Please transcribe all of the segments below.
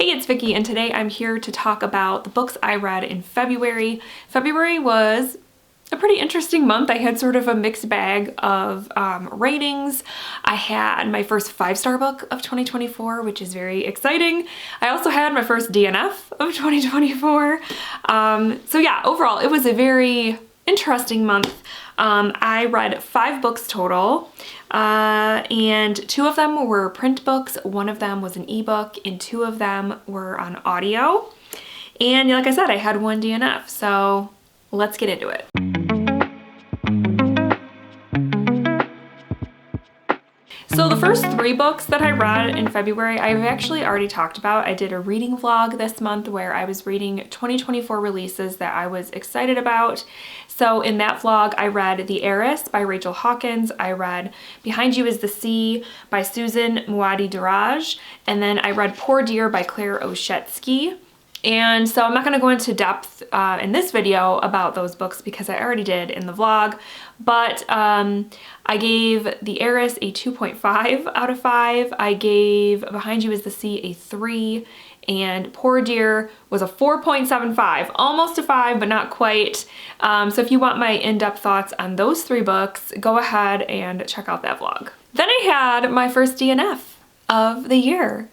Hey, it's Vicky, and today I'm here to talk about the books I read in February. February was a pretty interesting month. I had sort of a mixed bag of ratings. I had my first 5-star book of 2024, which is very exciting. I also had my first DNF of 2024. So yeah, overall, it was a very interesting month. I read 5 books total, and 2 of them were print books, 1 of them was an ebook, and 2 of them were on audio. And like I said, I had 1 DNF, so let's get into it. So the first 3 books that I read in February, I've actually already talked about. I did a reading vlog this month where I was reading 2024 releases that I was excited about. So in that vlog, I read The Heiress by Rachel Hawkins. I read Behind You is the Sea by Susan Muaddi-Darraj. And then I read Poor Dear by Claire Oshetsky. And so I'm not going to go into depth in this video about those books because I already did in the vlog, but I gave The Heiress a 2.5 out of 5. I gave Behind You is the Sea a 3, and Poor Dear was a 4.75, almost a 5, but not quite. So if you want my in-depth thoughts on those 3 books, go ahead and check out that vlog. Then I had my first DNF of the year.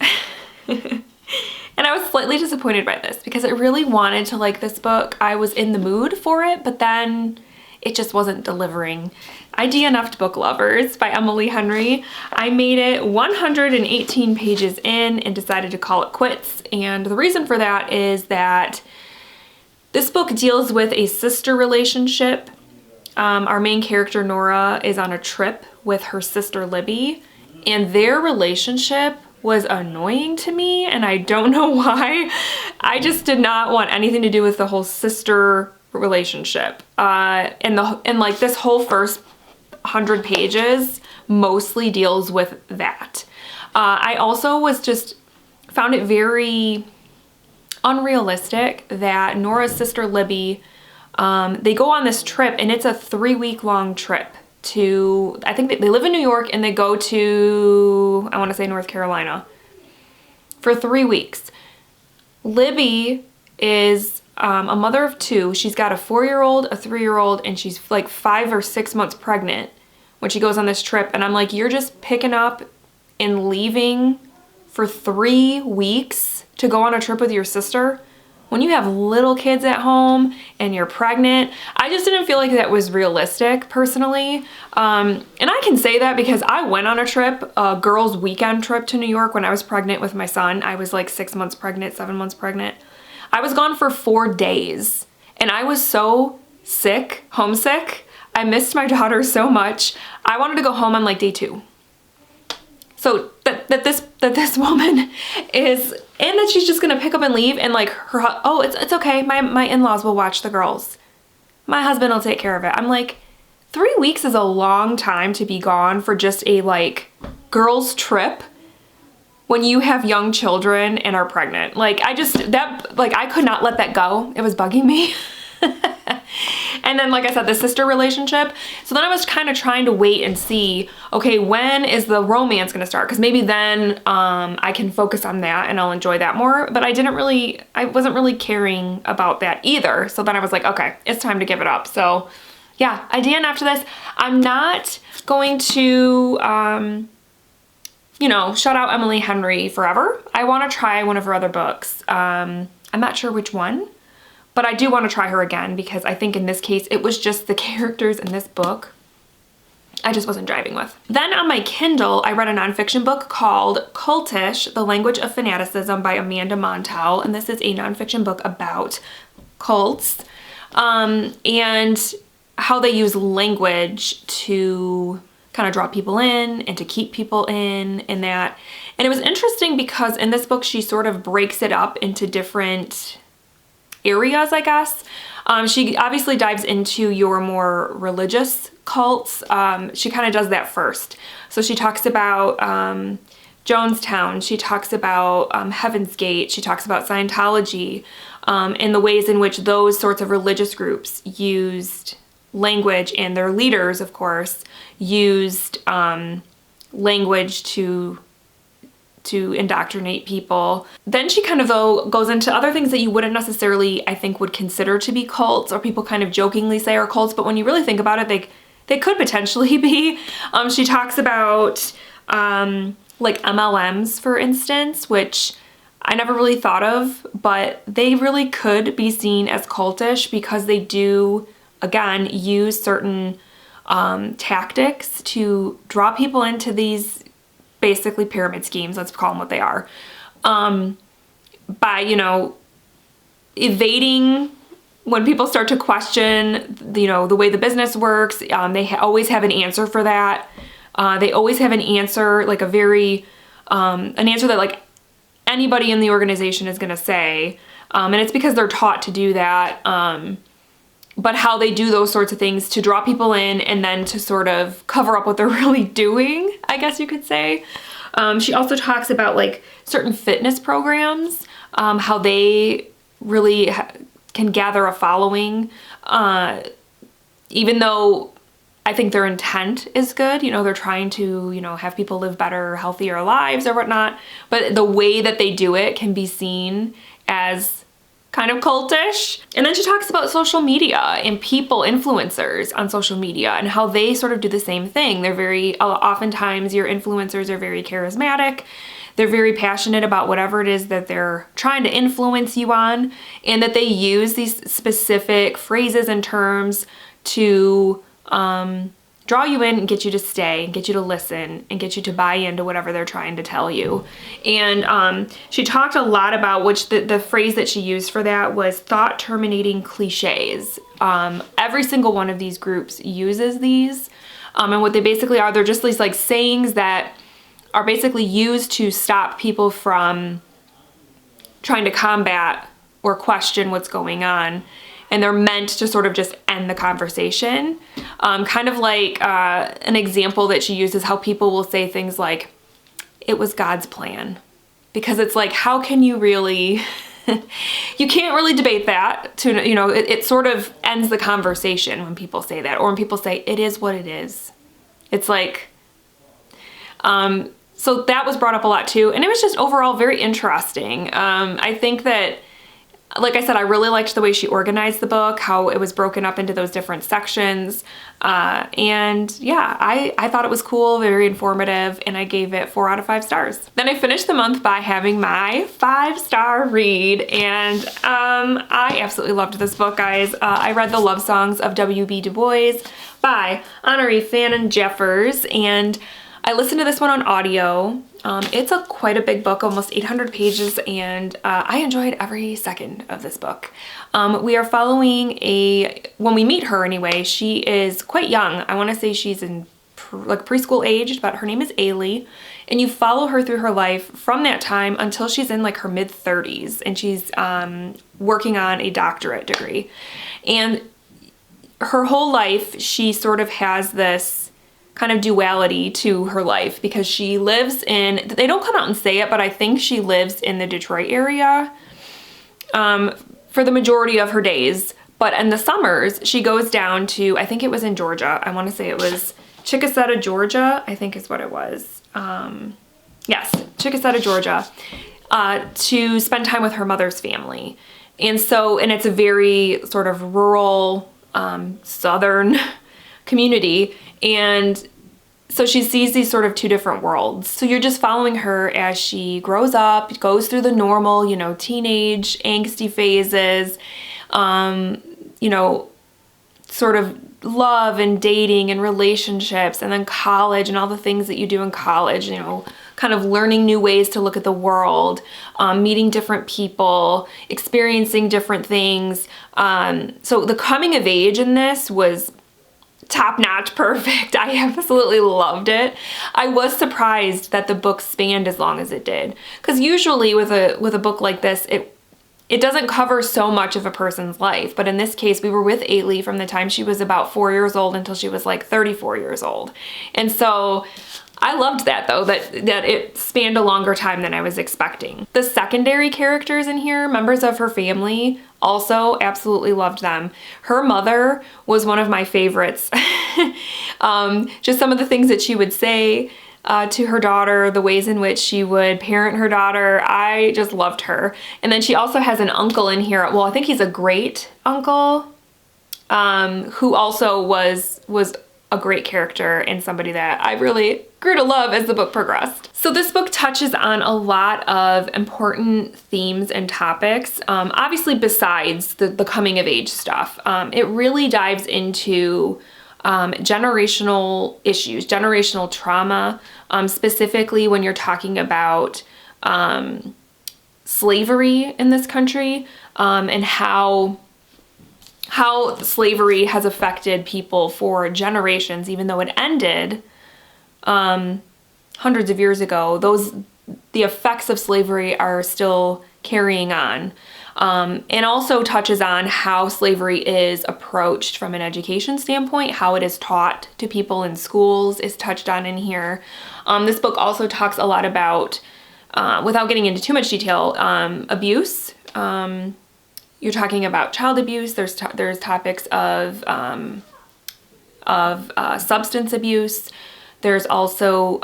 And I was slightly disappointed by this because I really wanted to like this book. I was in the mood for it, but then it just wasn't delivering. I DNF'd Book Lovers by Emily Henry. I made it 118 pages in and decided to call it quits. And the reason for that is that this book deals with a sister relationship. Our main character, Nora, is on a trip with her sister, Libby, and their relationship was annoying to me, and I don't know why. I just did not want anything to do with the whole sister relationship. And like this whole first 100 pages mostly deals with that. I also found it very unrealistic that Nora's sister Libby, they go on this trip, and it's a 3-week-long trip to, I think they live in New York and they go to, I want to say North Carolina for 3 weeks. Libby is a mother of 2. She's got a 4-year-old, a 3-year-old, and she's like 5 or 6 months pregnant when she goes on this trip. And I'm like, you're just picking up and leaving for 3 weeks to go on a trip with your sister when you have little kids at home and you're pregnant. I just didn't feel like that was realistic personally. And I can say that because I went on a trip, a girls' weekend trip to New York when I was pregnant with my son. I was like 6 months pregnant, 7 months pregnant. I was gone for 4 days and I was so sick, homesick. I missed my daughter so much. I wanted to go home on like day 2. So that this woman is, and that she's just gonna pick up and leave, and like oh, it's okay, my in-laws will watch the girls. My husband will take care of it. I'm like, 3 weeks is a long time to be gone for just a like girls trip when you have young children and are pregnant. Like I could not let that go. It was bugging me. And then, like I said, the sister relationship. So then I was kind of trying to wait and see, okay, when is the romance gonna start? Because maybe then I can focus on that and I'll enjoy that more. But I wasn't really caring about that either. So then I was like, okay, it's time to give it up. So yeah, I DNF'd after this. I'm not going to, shut out Emily Henry forever. I want to try one of her other books. I'm not sure which one, but I do want to try her again because I think in this case, it was just the characters in this book I just wasn't driving with. Then on my Kindle, I read a nonfiction book called Cultish, The Language of Fanaticism by Amanda Montell. And this is a nonfiction book about cults and how they use language to kind of draw people in and to keep people in and that. And it was interesting because in this book, she sort of breaks it up into different areas, I guess. She obviously dives into your more religious cults. She kind of does that first. So she talks about Jonestown. She talks about Heaven's Gate. She talks about Scientology and the ways in which those sorts of religious groups used language, and their leaders, of course, used language to to indoctrinate people. Then she kind of, though, goes into other things that you wouldn't necessarily, I think, would consider to be cults, or people kind of jokingly say are cults, but when you really think about it, they could potentially be. She talks about like MLMs, for instance, which I never really thought of, but they really could be seen as cultish because they do, again, use certain tactics to draw people into these basically pyramid schemes, let's call them what they are, by, you know, evading when people start to question, you know, the way the business works. They always have an answer for that. They always have an answer, like an answer that like anybody in the organization is going to say. And it's because they're taught to do that. But how they do those sorts of things to draw people in and then to sort of cover up what they're really doing, I guess you could say. She also talks about like certain fitness programs, how they really can gather a following, even though I think their intent is good. You know, they're trying to, you know, have people live better, healthier lives or whatnot. But the way that they do it can be seen as kind of cultish. And then she talks about social media and people, influencers on social media, and how they sort of do the same thing. They're very, oftentimes your influencers are very charismatic. They're very passionate about whatever it is that they're trying to influence you on, and that they use these specific phrases and terms to draw you in and get you to stay and get you to listen and get you to buy into whatever they're trying to tell you. And she talked a lot about, which the phrase that she used for that was thought terminating cliches. Every single one of these groups uses these. And what they basically are, they're just these like sayings that are basically used to stop people from trying to combat or question what's going on. And they're meant to sort of just end the conversation. Kind of like an example that she uses, how people will say things like, it was God's plan. Because it's like, how can you really, you can't really debate that. To, you know, it sort of ends the conversation when people say that. Or when people say, it is what it is. It's like, so that was brought up a lot too. And it was just overall very interesting. I think that, like I said, I really liked the way she organized the book, how it was broken up into those different sections. And yeah, I thought it was cool, very informative, and I gave it 4 out of 5 stars. Then I finished the month by having my 5-star read, and I absolutely loved this book, guys. I read The Love Songs of W.B. Du Bois by Honorée Fannin Jeffers, and I listened to this one on audio. It's quite a big book, almost 800 pages, and I enjoyed every second of this book. We are following when we meet her anyway, she is quite young. I want to say she's in like preschool age, but her name is Ailey, and you follow her through her life from that time until she's in like her mid-30s, and she's working on a doctorate degree. And her whole life, she sort of has this kind of duality to her life, because she lives in, they don't come out and say it, but I think she lives in the Detroit area for the majority of her days. But in the summers, she goes down to, I think it was in Georgia. I want to say it was Chickasetta, Georgia, I think is what it was. Yes, Chickasetta, Georgia, to spend time with her mother's family. And it's a very sort of rural, southern community. And so she sees these sort of 2 different worlds. So you're just following her as she grows up, goes through the normal, you know, teenage angsty phases, you know, sort of love and dating and relationships, and then college and all the things that you do in college, you know, kind of learning new ways to look at the world, meeting different people, experiencing different things. So the coming of age in this was top-notch, perfect. I absolutely loved it. I was surprised that the book spanned as long as it did, because usually with a book like this, it doesn't cover so much of a person's life. But in this case, we were with Ailey from the time she was about 4 years old until she was like 34 years old. And so I loved that, though, that it spanned a longer time than I was expecting. The secondary characters in here, members of her family, also absolutely loved them. Her mother was one of my favorites. Just some of the things that she would say. to her daughter, the ways in which she would parent her daughter. I just loved her. And then she also has an uncle in here. Well, I think he's a great uncle, who also was a great character and somebody that I really grew to love as the book progressed. So this book touches on a lot of important themes and topics, obviously besides the coming of age stuff. It really dives into generational issues, generational trauma, specifically when you're talking about slavery in this country, and how slavery has affected people for generations, even though it ended hundreds of years ago. The effects of slavery are still carrying on. And also touches on how slavery is approached from an education standpoint, how it is taught to people in schools is touched on in here. This book also talks a lot about, without getting into too much detail, abuse. You're talking about child abuse. There's topics of substance abuse. There's also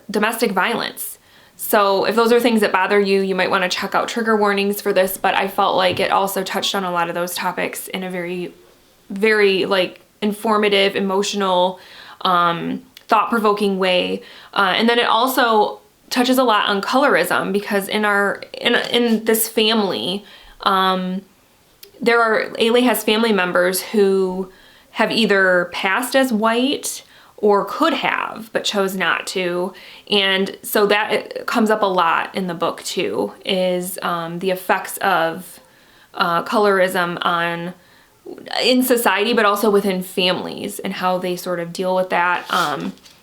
domestic violence. So if those are things that bother you, you might want to check out trigger warnings for this, but I felt like it also touched on a lot of those topics in a very, very like informative, emotional, thought-provoking way. And then it also touches a lot on colorism, because in this family, Ailey has family members who have either passed as white or could have, but chose not to. And so that comes up a lot in the book too, is the effects of colorism in society, but also within families and how they sort of deal with that.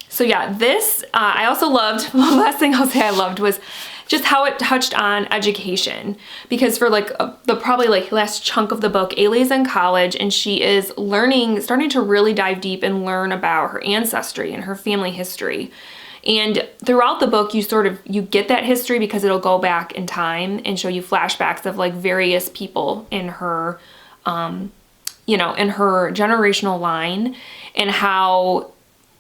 So yeah, this, I also loved, the last thing I'll say I loved was just how it touched on education, because for like the probably like last chunk of the book, Ailey's in college and she is starting to really dive deep and learn about her ancestry and her family history. And throughout the book, you get that history because it'll go back in time and show you flashbacks of like various people in her, in her generational line, and how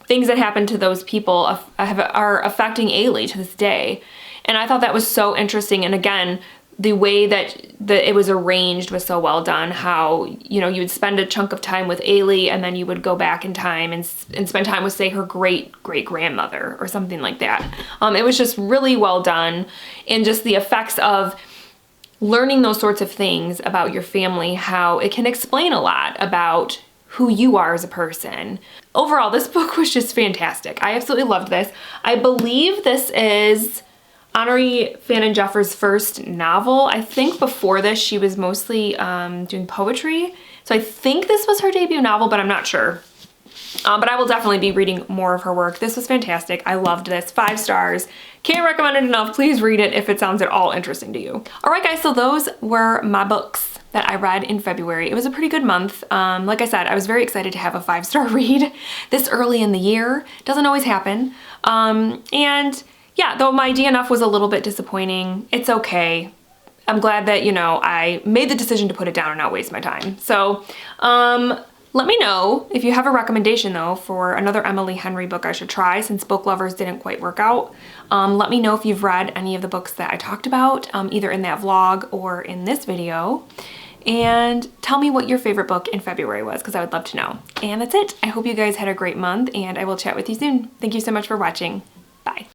things that happened to those people are affecting Ailey to this day. And I thought that was so interesting. And again, the way that it was arranged was so well done. How, you would spend a chunk of time with Ailey and then you would go back in time and spend time with, say, her great-great-grandmother or something like that. It was just really well done. And just the effects of learning those sorts of things about your family, how it can explain a lot about who you are as a person. Overall, this book was just fantastic. I absolutely loved this. I believe this is Honorée Fannin Jeffers' first novel. I think before this she was mostly doing poetry. So I think this was her debut novel, but I'm not sure. But I will definitely be reading more of her work. This was fantastic. I loved this. 5 stars. Can't recommend it enough. Please read it if it sounds at all interesting to you. All right, guys, so those were my books that I read in February. It was a pretty good month. Like I said, I was very excited to have a 5-star read this early in the year. Doesn't always happen. And yeah, though my DNF was a little bit disappointing, it's okay. I'm glad that, I made the decision to put it down and not waste my time. So, let me know if you have a recommendation though for another Emily Henry book I should try, since Book Lovers didn't quite work out. Let me know if you've read any of the books that I talked about, either in that vlog or in this video. And tell me what your favorite book in February was, because I would love to know. And that's it. I hope you guys had a great month, and I will chat with you soon. Thank you so much for watching.